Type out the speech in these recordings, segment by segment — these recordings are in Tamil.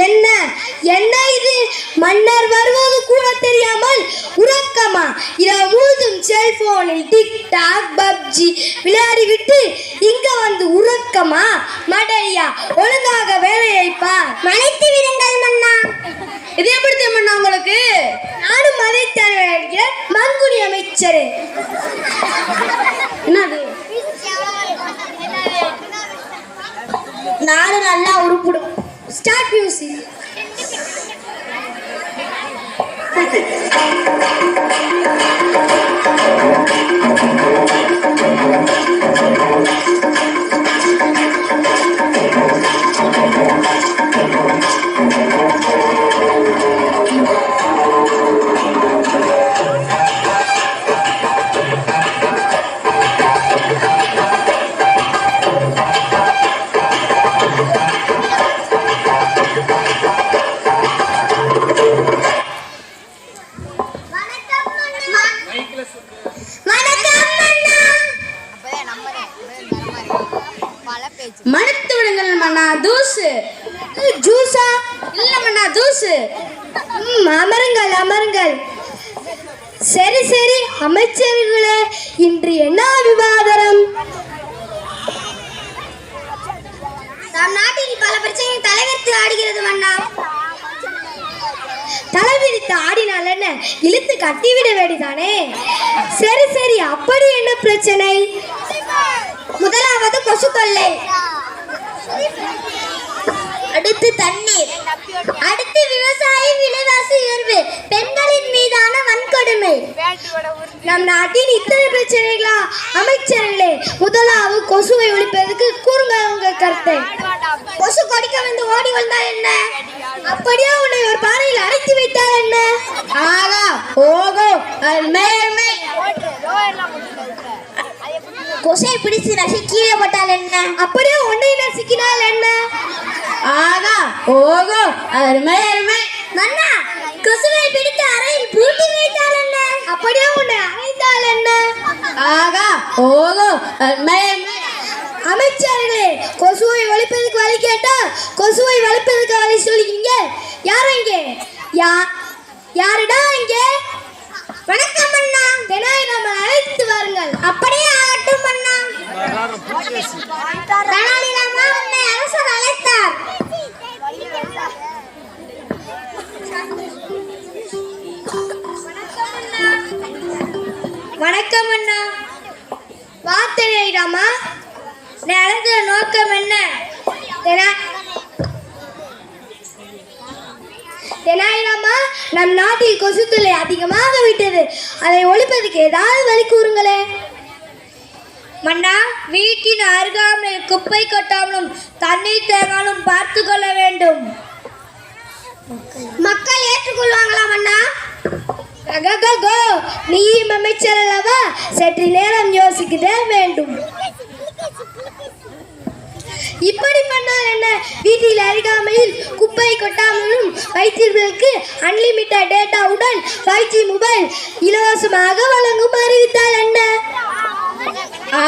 என்ன என்ன இது? மன்னர் வருவது கூட தெரியாமல் உறக்கமா? இரவு முழுதும் செல்போனில் டிக்டாக் பப்ஜி விளையாடிவிட்டு இங்க வந்து உறக்கமா? மடையா, ஒழுங்காக வேலையை பார். மலைத்து விடுங்கள் மன்னா. இது எப்படி மன்னா உங்களுக்கு? நானும் மதைத்த மங்குனி அமைச்சரே. என்னது? நாடு நல்லா உருப்பிடும். Start music. மனத்து விடுங்கள் மன்னா. தூசு ஜூஸா? இல்ல மன்னா, தூசு. அமருங்கள் அமருங்கள். சரி சரி அமைச்சர்களே, இன்று என்ன விவாதம்? நம் நாட்டில் பல பிரச்சனை தலைவிரித்து ஆடுகிறது மன்னா. தலைவிரித்து ஆடினால் என்ன, இழுத்து கட்டிவிட வேண்டிதானே? சரி சரி, அப்படி என்ன பிரச்சனை? முதலாவது கொசு தொல்லை, அடுத்து தண்ணீர், அடுத்து விவசாய விலைவாசி உயர்வு, பெண்களின் மீதான வன்கொடுமை. நம் நாட்டின் இத்தனை பிரச்சனைகளா அமைச்சர்களே? முதலாவது கொசுவை ஒழிப்பதற்கு கூறுங்க உங்க கருத்தை. கொசு கடிக்க வந்து ஓடி வந்தால் என்ன? அப்படியே உன்னை ஒரு பாறையில் அடைத்து வைத்தால் என்ன? ஆகா ஓகோ மேன்மை. கொசை பிடிச்சு நசி கீழே போட்டால் என்ன? அப்படியே ஒன்றை நசுக்கினால் என்ன? ஆகா ஓகோ மேன்மை. மன்னா, கொசுவை பிடித்து அறையில் பூட்டி வைத்தால் என்ன? அப்படியே உன்னை அறைந்தால் என்ன? ஆகா ஓகோ மேன்மை. அமைச்சர்களே, கொசுவை ஒழிப்பதற்கு வழி கேட்டா கொசுவை வளர்ப்பதற்கு வழி சொல்லிங்க. யாரும் இங்கே யாருடா இங்கே? வணக்கம் அண்ணா. தினாய் நம்ம அழைத்து வாருங்கள். அப்படியே ஆகட்டும் அண்ணா. தெனாலிராமா, உன்னை அரசர் அழைத்தார். வணக்கம் அண்ணா. வா தெனாலிராமா, நீ அழைத்த நோக்கம் என்ன? தெனாலிராமா, நம் நாட்டில் கொசு தொல்லை அதிகமாக விட்டது. அதை ஒழிப்பதற்கு ஏதாவது வழி கூறுங்களே. மன்னா, வீட்டின் அருகாமையில் குப்பை கொட்டாமலும் தண்ணீர் தேங்காலும் பார்த்து கொள்ள வேண்டும். மக்கள் ஏற்றுக்கொள்வாங்களா மன்னா? நீ அமைச்சர் அல்லவா, சற்று நேரம் யோசிக்கவே வேண்டும். இப்படி பண்ணால் என்ன? வீட்டில் அருகாமையில் குப்பை கொட்டாமலும் வைத்திருப்பதற்கு அன்லிமிட்டட் டேட்டாவுடன் 5G மொபைல் இலவசமாக வழங்கும் அறிவித்தால் என்ன?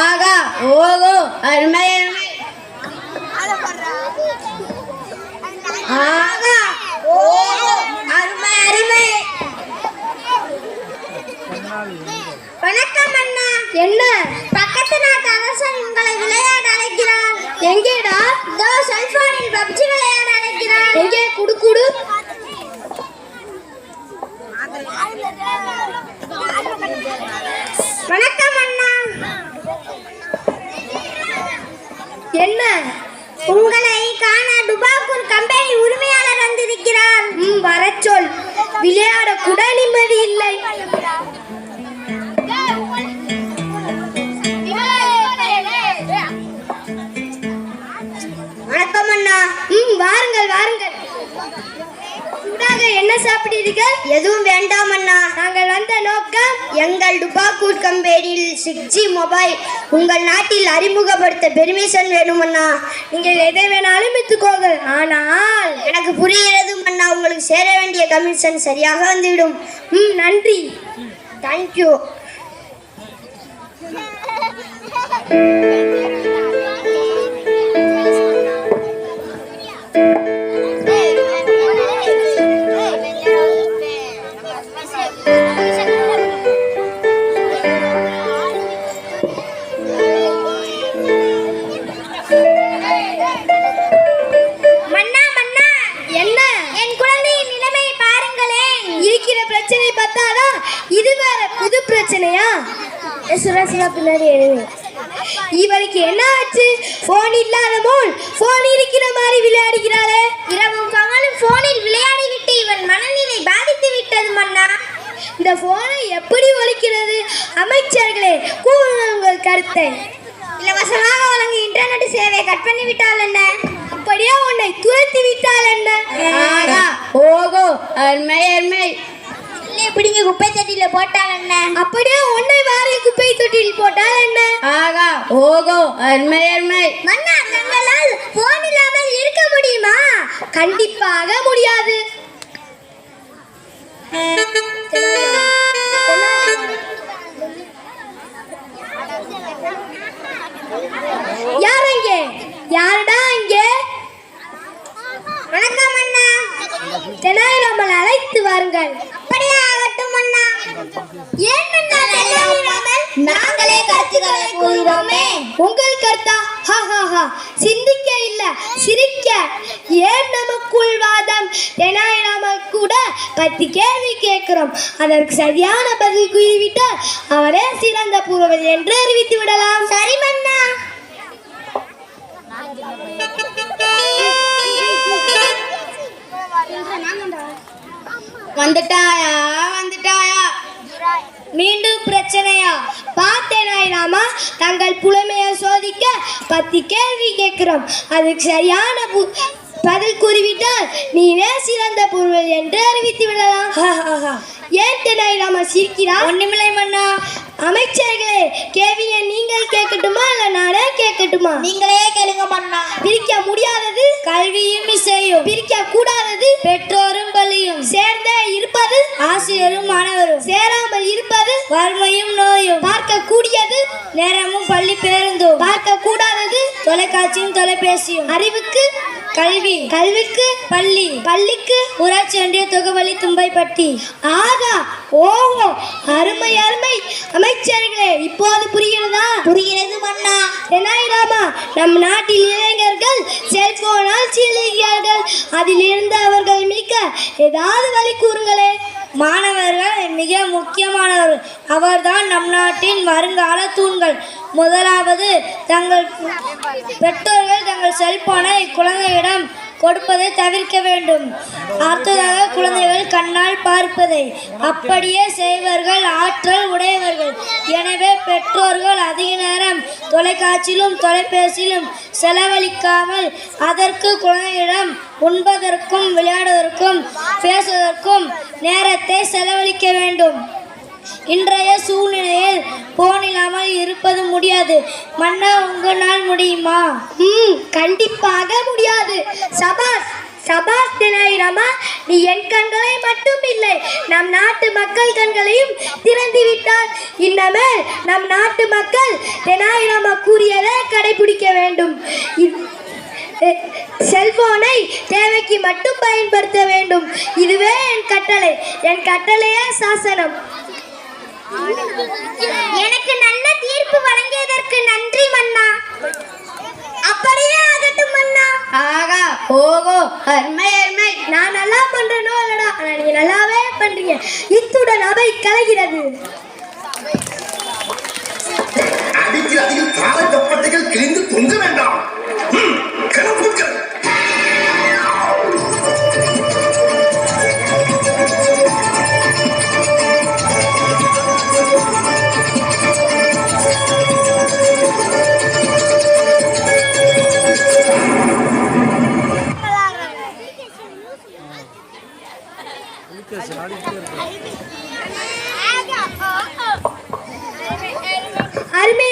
ஆகா ஓகோ அருமை. ஆகா ஓகோ அருமை அருமை. வணக்கம் அண்ணா. என்ன? பக்கத்து நாட்டு அரசன் உங்களை விளையாட அழைக்கிறார். எங்கேடா? இதோ செல்போனில் பப்ஜி விளையாட அழைக்கிறார். எங்கே? குடு குடு. வணக்கம் அண்ணா. என்ன? உங்களை காண டுபாக்கூர் கம்பெனி உரிமையாளர் வந்திருக்கிறார். வரச் சொல். விளையாட கூட நிம்மதி இல்லை. வணக்கம் அண்ணா. வாருங்கள் வாருங்கள். சூடாக என்ன என்ன சாப்பிடுறீர்கள்? எதுவும் வேண்டாம் அண்ணா. நாங்கள் வந்த நோக்கம் எங்கள் டுபாக்கூர் கம்பெனியில் 6G மொபைல் உங்கள் நாட்டில் அறிமுகப்படுத்த பெர்மிஷன் வேணும் அண்ணா. நீங்கள் எதை வேணாலும் எடுத்துக்கோங்க. ஆனால் எனக்கு புரிகிறது அண்ணா, உங்களுக்கு சேர வேண்டிய கமிஷன் சரியாக வந்துவிடும். நன்றி. தேங்க்யூ. இவருக்கு என்ன ஆச்சு? போன் இல்லாத போல் போன் இருக்கிற மாதிரி விளையாடுகிறாளே. இரவும் பகலும் போனில் விளையாடி விட்டு இவன் மனநிலை பாதித்து விட்டது மன்னா. இந்த போனை எப்படி ஒழிக்கிறது? அமைச்சர்களே, கூறுங்கள் உங்கள் கருத்தை. இலவசமாக வழங்கும் இன்டர்நெட் சேவையை கட் பண்ணி விட்டால் என்ன? அப்படியே உன்னை துரத்தி விட்டால் என்ன? ஓகோ, அருமை அருமை. பிடிங்க குப்பை தொட்டியில போட்டால் என்ன? அப்படியே உன்னை வாரி குப்பை தொட்டியில் போட்டால் என்ன? ஆகா, ஓகோ, அருமை அருமை. மன்னா, தங்களால் போன் இல்லாமல் இருக்க முடியுமா? கண்டிப்பாக முடியாது. யார் அங்கே? யாருடா அங்கே? வணக்கம் அண்ணா. தெனாலி ராமனை அழைத்து வாருங்கள். அப்படியே ஆகட்டும் அண்ணா. ஏன் அண்ணா தெனாலி ராமன்? நாங்களே கருத்துக்களை கூறுகிறோமே. உங்கள் கருத்தா? சிந்திக்க இல்ல, சிரிக்க. ஏன் நமக்குள் வாதம்? தெனாலி ராமன் கூட 10 கேள்வி கேட்கிறோம். அதற்கு சரியான பதில் கூறிவிட்டால் அவரே சிறந்த பூர்வதி என்று அறிவித்து விடலாம். சரி மன்னா. வந்துட்டாயா வந்துட்டாயா? மீண்டும் பிரச்சனையா? பார்த்தேனாய் ராமா, தங்கள் புலமையை சோதிக்க 10 கேள்வி கேட்கிறோம். அதுக்கு சரியான பதில் கூறிவிட்டால் நீனே சிறந்த பொருள் என்று அறிவித்து விடலாம். ஏன் தெனாலி ராமா சிரிக்கிறார்? ஒண்ணுமில்லை மன்னா. அமைச்சர்களே, கேள்வியை நீங்கள் கேட்கட்டுமா இல்ல நானே கேட்கட்டுமா? நீங்களே கேளுங்க மன்னா. பிரிக்க முடியாதது கல்வியும் இசையும், பிரிக்க கூடாதது பெற்றோரும் பள்ளியும், சேர்ந்தே இருப்பது ஆசிரியரும் மாணவரும், சேராமல் இருப்பது வறுமையும் நோயும், பார்க்க கூடியது நேரமும் பள்ளி பேருந்தும், பார்க்க கூடாதது தொலைக்காட்சியும் தொலைபேசியும், அறிவுக்கு கல்வி, கல்விக்கு பள்ளி, பள்ளிக்கு ஊராட்சி ஒன்றிய தொகுவழி தும்பைப்பட்டி. ஆகா, ஓஹோ, அருமை அருமை. அமைச்சர்களே, இப்போது புரிகிறதா? புரிகிறது மன்னா. தெனாலி ராமா, நம் நாட்டில் இளைஞர்கள் செல்போனால் சீழுகிறார்கள். அதிலிருந்து அவர்கள் மீட்க ஏதாவது வழி கூறுங்களே. மாணவர்கள் மிக முக்கியமானவர்கள். அவர்தான் நம் நாட்டின் வருங்கால தூண்கள். முதலாவது, தங்கள் பெற்றோர்கள் தங்கள் செல்போனை குழந்தையிடம் கொடுப்பதை தவிர்க்க வேண்டும். அடுத்ததாக, குழந்தைகள் கண்ணால் பார்ப்பதை. அப்படியே செய்வர்கள் ஆற்றல் உடையவர்கள். எனவே பெற்றோர்கள் அதிக நேரம் தொலைக்காட்சியிலும் தொலைபேசியிலும் செலவழிக்காமல் அதற்கு குழந்தையிடம் உண்பதற்கும் விளையாடுவதற்கும் பேசுவதற்கும் நேரத்தை செலவழிக்க வேண்டும். இன்றைய சூழ்நிலையில் போன் இல்லாமல் இருப்பது முடியாது. மன்னா, உங்களால் முடியுமா? கண்டிப்பாக முடியாது. சபாஸ் சபாஸ் தெனாலி ராமா, நீ என் கண்களை மட்டும் இல்லை, நம் நாட்டு மக்கள் கண்களையும் திறந்து விட்டால் இன்னமேல் நம் நாட்டு மக்கள் தெனாலி ராமா கூறியதை கடைபிடிக்க வேண்டும். செல்போனை தேவைக்கு மட்டும் பயன்படுத்த வேண்டும். இதுவே என் கட்டளை. என் கட்டளையே சாசனம். எனக்கு நல்ல தீர்ப்பு வழங்கியதற்கு நன்றி மன்னா. அப்படியே ஆகட்டும் மன்னா. ஆகா, ஓகோ, அருமை அருமை. நான் நல்லா பண்றேனோ இல்லடா, ஆனா நீங்க நல்லாவே பண்றீங்க. இத்துடன் அவை கலைகிறது. அடிக்கிறதில் காலக்கப்பட்டைகள் கிழிந்து தொங்க வேண்டாம். கிளம்புங்கள். அருமை